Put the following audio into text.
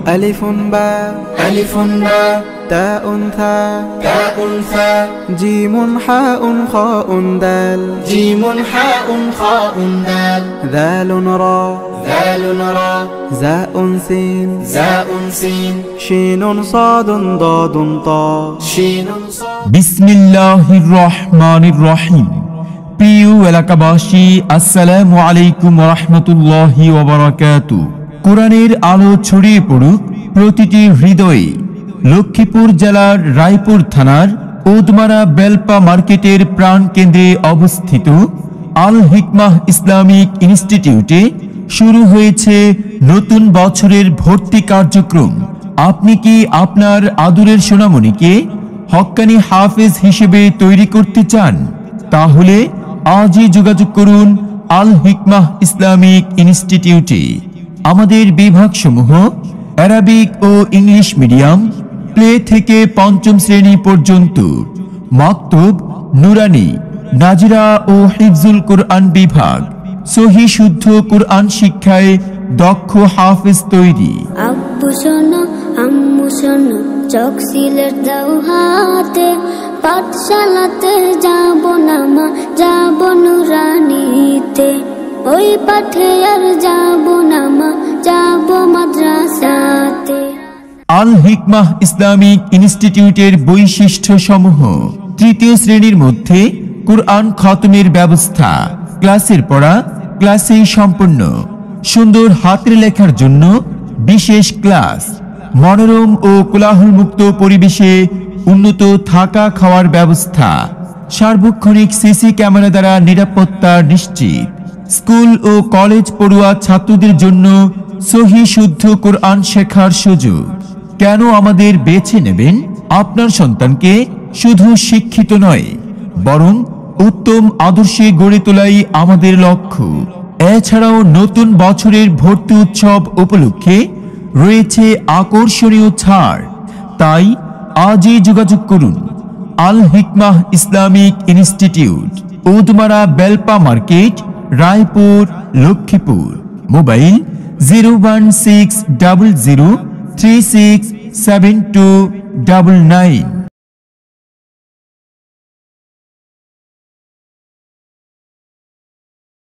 ألف باء تاء ثاء جيم حاء خاء دال ذال را زاء سين شين صاد ضاد طاء বিসমিল্লাহির রহমানির রহিম। প্রিয় এলাকাবাসী, আসসালামু আলাইকুম ওয়া রাহমাতুল্লাহি ওয়া বারাকাতুহু। কোরআনের আলো ছড়িয়ে পড়ুক প্রতিটি হৃদয়ে। লক্ষ্মীপুর জেলার রায়পুর থানার উদমারা বেলপা মার্কেটের প্রাণকেন্দ্রে অবস্থিত আল হিকমাহ ইসলামিক ইনস্টিটিউটে শুরু হয়েছে নতুন বছরের ভর্তি কার্যক্রম। আপনি কি আপনার আদরের সোনামণিকে হক্কানি হাফেজ হিসেবে তৈরি করতে চান? তাহলে আজই যোগাযোগ করুন আল হিকমাহ ইসলামিক ইনস্টিটিউটে। আমাদের বিভাগসমূহ আরবিক ও ইংলিশ মিডিয়াম, প্লে থেকে পঞ্চম শ্রেণী পর্যন্ত, মাকতুব, নুরানি, নাজরা ও হিফজুল কোরআন বিভাগ, সহি শুদ্ধ কোরআন শিক্ষায় দক্ষ হাফেজ তৈরি। আব্বু শোনো, আম্মু শোনো, চোখ সিলেট দাও হাতে, পাঠশালাতে যাব না মা, যাব নুরানিতে, ওই পাঠে আর যাব না মা, যাব মাদ্রাসাতে। আল হিকমাহ ইসলামিক ইনস্টিটিউটের বৈশিষ্ট্য সমূহ: তৃতীয় শ্রেণীর মধ্যে কুরআন খতমের ব্যবস্থা, ক্লাসের পড়া ক্লাসেই সম্পূর্ণ, সুন্দর হাতের লেখার জন্য বিশেষ ক্লাস, মনোরম ও কোলাহলমুক্ত পরিবেশে উন্নত থাকা খাওয়ার ব্যবস্থা, সার্বক্ষণিক সিসি ক্যামেরা দ্বারা নিরাপত্তা নিশ্চিত, স্কুল ও কলেজ পড়ুয়া ছাত্রদের জন্য সহি শুদ্ধ কোরআন শেখার সুযোগ। কেন আমাদের বেছে নেবেন? আপনার সন্তানকে শুধু শিক্ষিত নয়, বরং উত্তম আদর্শে গড়ে তোলাই আমাদের লক্ষ্য। এছাড়াও নতুন বছরের ভর্তি উৎসব উপলক্ষে রয়েছে আকর্ষণীয় ছাড়। তাই আজই যোগাযোগ করুন Al Hikmah Islamic institute, Udmara Belpa market, Raipur, Lakshmipur. Mobile 01600367299।